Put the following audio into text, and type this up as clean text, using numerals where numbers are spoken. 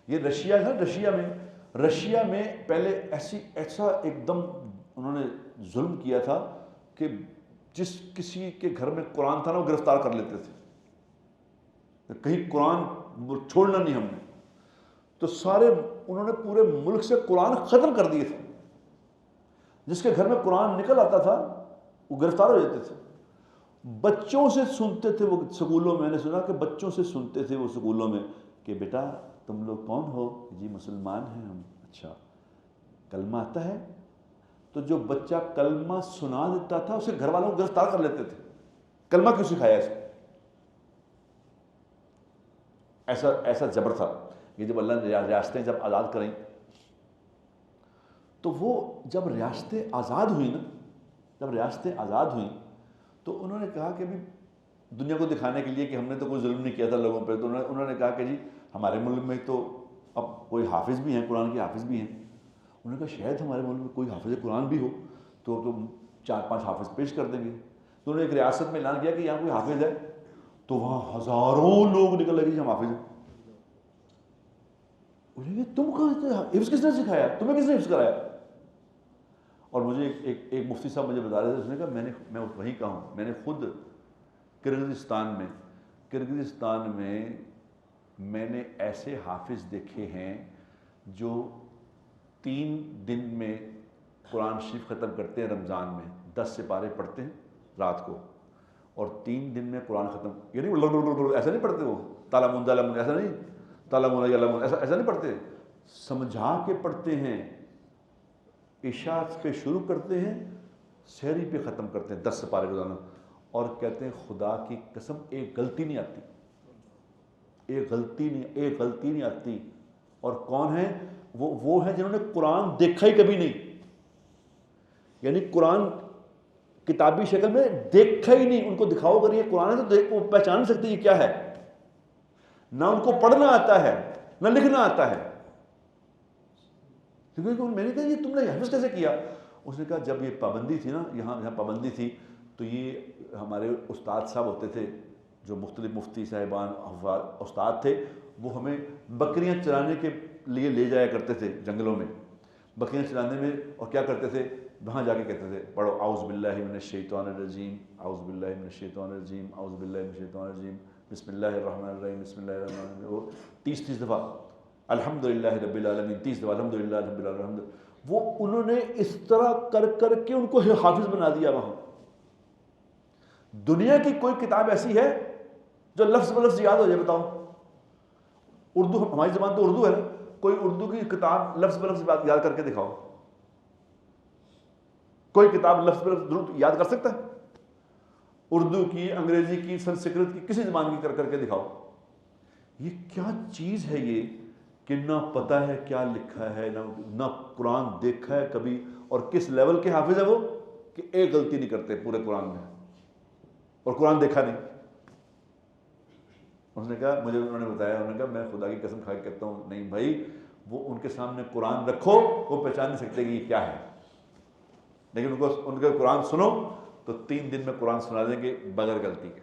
یہ رشیا ہے، رشیا میں پہلے ایسا ایک دم انہوں نے ظلم کیا تھا کہ جس کسی کے گھر میں قرآن تھا نا وہ گرفتار کر لیتے تھے، کہیں قرآن چھوڑنا نہیں ہم نے، تو سارے انہوں نے پورے ملک سے قرآن ختم کر دیے تھے. جس کے گھر میں قرآن نکل آتا تھا وہ گرفتار ہو جاتے تھے. بچوں سے سنتے تھے وہ سکولوں میں، نے سنا کہ بچوں سے سنتے تھے وہ سکولوں میں کہ بیٹا تم لوگ کون ہو؟ جی مسلمان ہیں ہم. اچھا کلمہ آتا ہے؟ تو جو بچہ کلمہ سنا دیتا تھا اسے گھر والوں کو گرفتار کر لیتے تھے. کلمہ کیوں سکھایا اسے؟ ایسا جبر تھا. یہ جب اللہ نے ریاستیں جب آزاد کریں تو وہ جب ریاستیں آزاد ہوئیں تو انہوں نے کہا کہ بھی دنیا کو دکھانے کے لیے کہ ہم نے تو کوئی ظلم نہیں کیا تھا لوگوں پہ، تو انہوں نے کہا کہ جی ہمارے ملک میں تو اب کوئی حافظ بھی ہیں، قرآن کے حافظ بھی ہیں. انہوں نے کہا شاید ہمارے ملک میں کوئی حافظ قرآن بھی ہو تو 4-5 حافظ پیش کر دیں گے. تو انہوں نے ایک ریاست میں اعلان کیا کہ یہاں کوئی حافظ ہے، تو وہاں ہزاروں لوگ نکل لگے ہم حافظ ہیں. انہوں نے کہا تم کہاں تھے؟ حفظ کس نے سکھایا تمہیں؟ کس نے حفظ کرایا؟ اور مجھے ایک مفتی صاحب مجھے بتا رہے تھے، اس نے کہا میں وہیں کا ہوں، میں نے خود کرغزستان میں میں نے ایسے حافظ دیکھے ہیں جو 3 دن میں قرآن شریف ختم کرتے ہیں. رمضان میں 10 سپارے پڑھتے ہیں رات کو، اور 3 دن میں قرآن ختم. یعنی ایسا نہیں پڑھتے، وہ تالا مندا ایسا نہیں، تالا مولا ایسا نہیں پڑھتے، سمجھا کے پڑھتے ہیں. عشاء پہ شروع کرتے ہیں، سحری پہ ختم کرتے ہیں 10 سپارے روزانہ. اور کہتے ہیں خدا کی قسم ایک غلطی نہیں آتی. اور کون ہیں وہ ہیں جنہوں نے قرآن دیکھا ہی کبھی نہیں، یعنی قرآن کتابی شکل میں دیکھا ہی نہیں. ان کو دکھاؤ اگر یہ قرآن ہے تو وہ پہچان نہیں سکتے یہ کیا ہے. نہ ان کو پڑھنا آتا ہے نہ لکھنا آتا ہے. کیونکہ میں نے کہا یہ تم نے حفظ کیسے کیا؟ اس نے کہا جب یہ پابندی تھی نا، یہاں پابندی تھی، تو یہ ہمارے استاد صاحب ہوتے تھے جو مختلف مفتی صاحبان استاد تھے، وہ ہمیں بکریاں چرانے کے لیے لے جایا کرتے تھے جنگلوں میں. بکریاں چرانے میں، اور کیا کرتے تھے وہاں جا کے کہتے تھے پڑھو اعوذ باللہ من الشیطان الرجیم، اعوذ باللہ من الشیطان الرجیم، اعوذ باللہ من الشیطان الرجیم، بسم اللہ الرحمن الرحیم، بسم اللہ الرحمن الرحیم. وہ 30 دفعہ الحمدللہ رب العالمین 30 دفعہ الحمدللہ رب العالمین. وہ انہوں نے اس طرح کر کے ان کو حافظ بنا دیا. وہاں دنیا کی کوئی کتاب ایسی ہے جو لفظ بلفظ یاد ہو جائے؟ بتاؤ. اردو، ہماری زبان تو اردو ہے نا، کوئی اردو کی کتاب لفظ بلفظ یاد کر کے دکھاؤ. کوئی کتاب لفظ بلفظ یاد کر سکتا ہے؟ اردو کی، انگریزی کی، سنسکرت کی، کسی زبان کی کر کے دکھاؤ. یہ کیا چیز ہے یہ کہ نہ پتہ ہے کیا لکھا ہے، نہ قرآن دیکھا ہے کبھی. اور کس لیول کے حافظ ہے وہ کہ ایک غلطی نہیں کرتے پورے قرآن میں، اور قرآن دیکھا نہیں. اس نے کہا مجھے انہوں نے بتایا، انہوں نے کہا میں خدا کی قسم کھا کے کہتا ہوں نہیں بھائی، وہ ان کے سامنے قرآن رکھو وہ پہچان نہیں سکتے کہ یہ کیا ہے، لیکن ان کا قرآن سنو تو 3 دن میں قرآن سنا دیں گے بغیر غلطی کے.